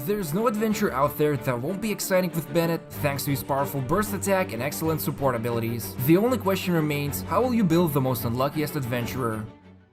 There's no adventure out there that won't be exciting with Bennett thanks to his powerful burst attack and excellent support abilities. The only question remains, how will you build the most unluckiest adventurer?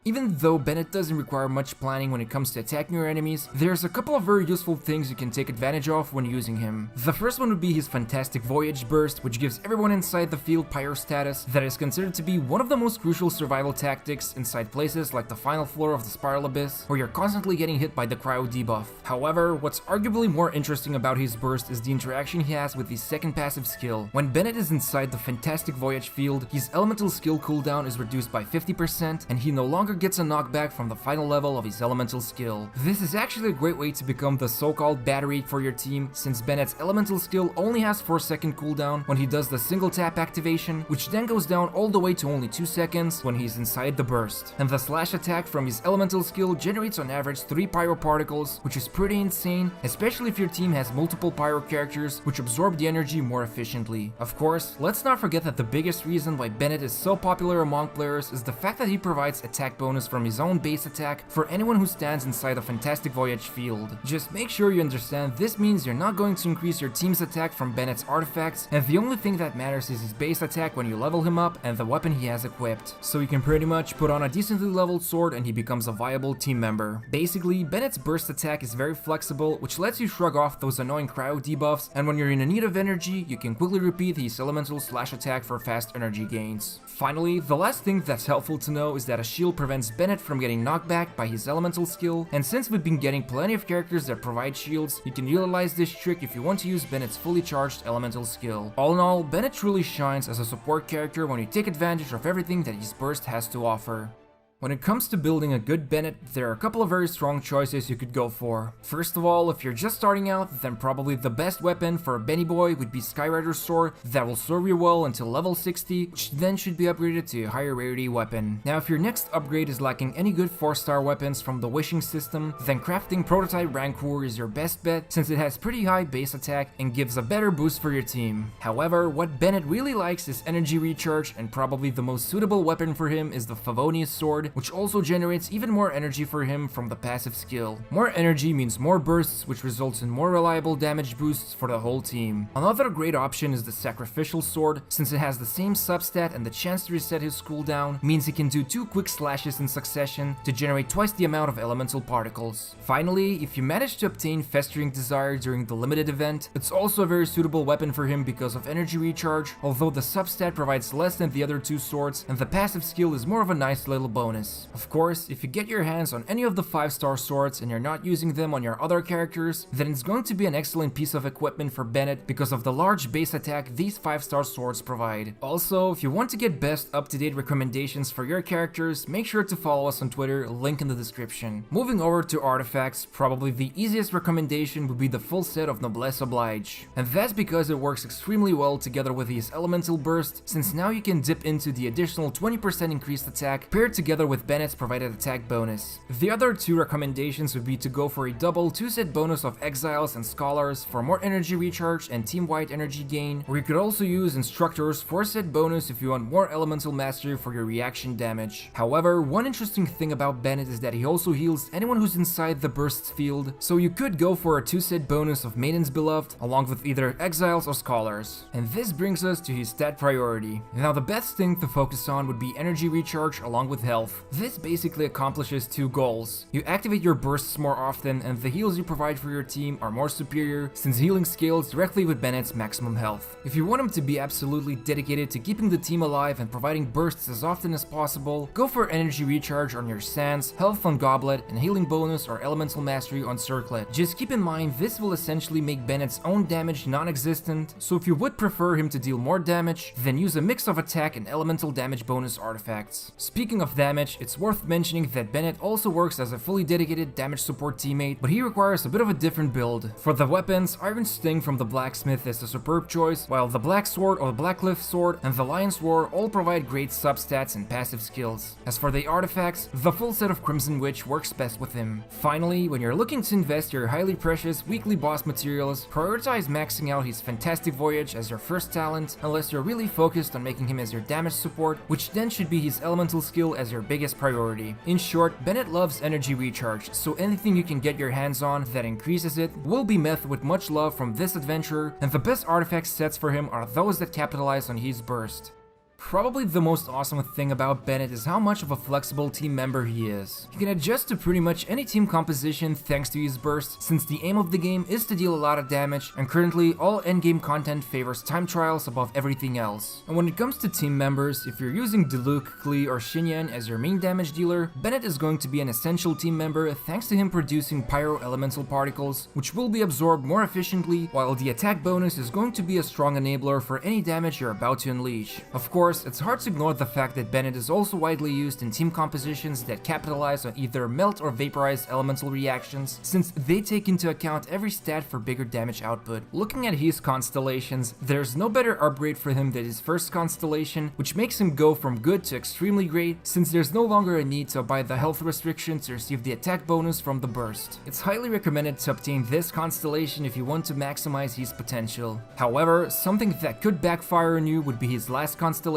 Even though Bennett doesn't require much planning when it comes to attacking your enemies, there's a couple of very useful things you can take advantage of when using him. The first one would be his fantastic Voyage Burst, which gives everyone inside the field pyro status that is considered to be one of the most crucial survival tactics inside places like the final floor of the Spiral Abyss, where you're constantly getting hit by the cryo debuff. However, what's arguably more interesting about his burst is the interaction he has with his second passive skill. When Bennett is inside the fantastic Voyage field, his elemental skill cooldown is reduced by 50%, and he no longer gets a knockback from the final level of his elemental skill. This is actually a great way to become the so-called battery for your team, since Bennett's elemental skill only has 4-second cooldown when he does the single tap activation, which then goes down all the way to only 2 seconds when he's inside the burst. And the slash attack from his elemental skill generates on average 3 pyro particles, which is pretty insane, especially if your team has multiple pyro characters which absorb the energy more efficiently. Of course, let's not forget that the biggest reason why Bennett is so popular among players is the fact that he provides attack bonus from his own base attack for anyone who stands inside a fantastic Voyage field. Just make sure you understand this means you're not going to increase your team's attack from Bennett's artifacts, and the only thing that matters is his base attack when you level him up and the weapon he has equipped. So you can pretty much put on a decently leveled sword and he becomes a viable team member. Basically, Bennett's burst attack is very flexible, which lets you shrug off those annoying cryo debuffs, and when you're in need of energy, you can quickly repeat his elemental slash attack for fast energy gains. Finally, the last thing that's helpful to know is that a shield prevents Bennett from getting knocked back by his elemental skill, and since we've been getting plenty of characters that provide shields, you can utilize this trick if you want to use Bennett's fully charged elemental skill. All in all, Bennett truly shines as a support character when you take advantage of everything that his burst has to offer. When it comes to building a good Bennett, there are a couple of very strong choices you could go for. First of all, if you're just starting out, then probably the best weapon for a Benny boy would be Skyrider's Sword that will serve you well until level 60, which then should be upgraded to a higher rarity weapon. Now, if your next upgrade is lacking any good 4-star weapons from the Wishing system, then crafting Prototype Rancor is your best bet since it has pretty high base attack and gives a better boost for your team. However, what Bennett really likes is energy recharge, and probably the most suitable weapon for him is the Favonius Sword, which also generates even more energy for him from the passive skill. More energy means more bursts, which results in more reliable damage boosts for the whole team. Another great option is the Sacrificial Sword, since it has the same substat and the chance to reset his cooldown means he can do 2 quick slashes in succession to generate twice the amount of elemental particles. Finally, if you manage to obtain Festering Desire during the limited event, it's also a very suitable weapon for him because of energy recharge, although the substat provides less than the other 2 swords and the passive skill is more of a nice little bonus. Of course, if you get your hands on any of the 5-star swords and you're not using them on your other characters, then it's going to be an excellent piece of equipment for Bennett because of the large base attack these 5-star swords provide. Also, if you want to get best up-to-date recommendations for your characters, make sure to follow us on Twitter, link in the description. Moving over to artifacts, probably the easiest recommendation would be the full set of Noblesse Oblige. And that's because it works extremely well together with his elemental burst, since now you can dip into the additional 20% increased attack paired together with Bennett's provided attack bonus. The other 2 recommendations would be to go for a double 2-set bonus of Exiles and Scholars for more energy recharge and team-wide energy gain, or you could also use Instructor's 4-set bonus if you want more elemental mastery for your reaction damage. However, one interesting thing about Bennett is that he also heals anyone who's inside the burst's field, so you could go for a 2-set bonus of Maiden's Beloved along with either Exiles or Scholars. And this brings us to his stat priority. Now, the best thing to focus on would be energy recharge along with health. This basically accomplishes 2 goals. You activate your bursts more often and the heals you provide for your team are more superior since healing scales directly with Bennett's maximum health. If you want him to be absolutely dedicated to keeping the team alive and providing bursts as often as possible, go for energy recharge on your Sands, health on Goblet, and healing bonus or elemental mastery on Circlet. Just keep in mind this will essentially make Bennett's own damage non-existent, so if you would prefer him to deal more damage, then use a mix of attack and elemental damage bonus artifacts. Speaking of damage, it's worth mentioning that Bennett also works as a fully dedicated damage support teammate, but he requires a bit of a different build. For the weapons, Iron Sting from the Blacksmith is a superb choice, while the Black Sword or the Blackcliff Sword and the Lion's Roar all provide great substats and passive skills. As for the artifacts, the full set of Crimson Witch works best with him. Finally, when you're looking to invest your highly precious weekly boss materials, prioritize maxing out his Fantastic Voyage as your first talent, unless you're really focused on making him as your damage support, which then should be his elemental skill as your base biggest priority. In short, Bennett loves energy recharge, so anything you can get your hands on that increases it will be met with much love from this adventurer, and the best artifact sets for him are those that capitalize on his burst. Probably the most awesome thing about Bennett is how much of a flexible team member he is. He can adjust to pretty much any team composition thanks to his burst, since the aim of the game is to deal a lot of damage, and currently all endgame content favors time trials above everything else. And when it comes to team members, if you're using Diluc, Klee, or Xinyan as your main damage dealer, Bennett is going to be an essential team member thanks to him producing Pyro Elemental Particles, which will be absorbed more efficiently, while the attack bonus is going to be a strong enabler for any damage you're about to unleash. Of course, it's hard to ignore the fact that Bennett is also widely used in team compositions that capitalize on either melt or vaporize elemental reactions, since they take into account every stat for bigger damage output. Looking at his constellations, there's no better upgrade for him than his first constellation, which makes him go from good to extremely great, since there's no longer a need to abide the health restriction to receive the attack bonus from the burst. It's highly recommended to obtain this constellation if you want to maximize his potential. However, something that could backfire on you would be his last constellation,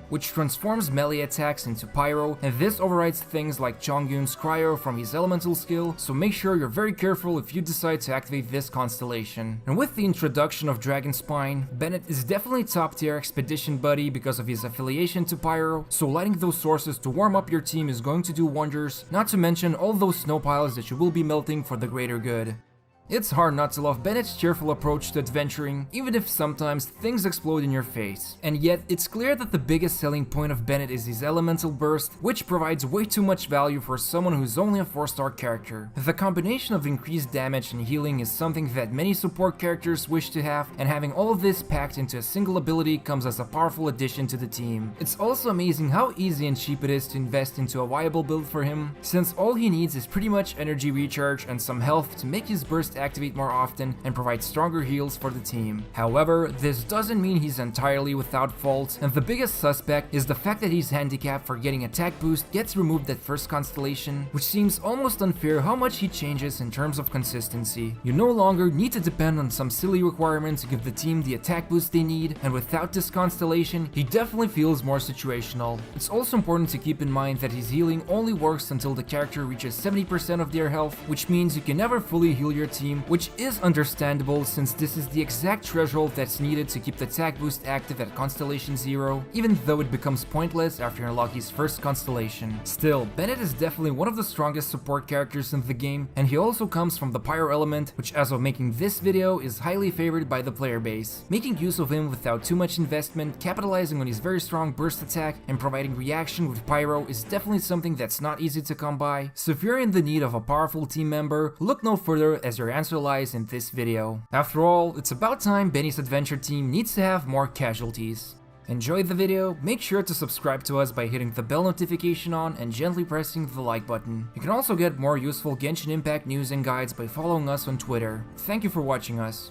which transforms melee attacks into Pyro, and this overrides things like Chongyun's Cryo from his elemental skill, so make sure you're very careful if you decide to activate this constellation. And with the introduction of Dragon Spine, Bennett is definitely top tier expedition buddy because of his affiliation to Pyro, so lighting those sources to warm up your team is going to do wonders, not to mention all those snow piles that you will be melting for the greater good. It's hard not to love Bennett's cheerful approach to adventuring, even if sometimes things explode in your face. And yet, it's clear that the biggest selling point of Bennett is his elemental burst, which provides way too much value for someone who's only a 4-star character. The combination of increased damage and healing is something that many support characters wish to have, and having all of this packed into a single ability comes as a powerful addition to the team. It's also amazing how easy and cheap it is to invest into a viable build for him, since all he needs is pretty much energy recharge and some health to make his burst activate more often and provide stronger heals for the team. However, this doesn't mean he's entirely without fault, and the biggest suspect is the fact that his handicap for getting attack boost gets removed at first constellation, which seems almost unfair how much he changes in terms of consistency. You no longer need to depend on some silly requirement to give the team the attack boost they need, and without this constellation, he definitely feels more situational. It's also important to keep in mind that his healing only works until the character reaches 70% of their health, which means you can never fully heal your team, which is understandable since this is the exact threshold that's needed to keep the attack boost active at Constellation 0, even though it becomes pointless after you unlock his first constellation. Still, Bennett is definitely one of the strongest support characters in the game, and he also comes from the Pyro element, which as of making this video is highly favored by the player base. Making use of him without too much investment, capitalizing on his very strong burst attack, and providing reaction with Pyro is definitely something that's not easy to come by, so if you're in the need of a powerful team member, look no further as your answer lies in this video. After all, it's about time Benny's adventure team needs to have more casualties. Enjoyed the video? Make sure to subscribe to us by hitting the bell notification on and gently pressing the like button. You can also get more useful Genshin Impact news and guides by following us on Twitter. Thank you for watching us.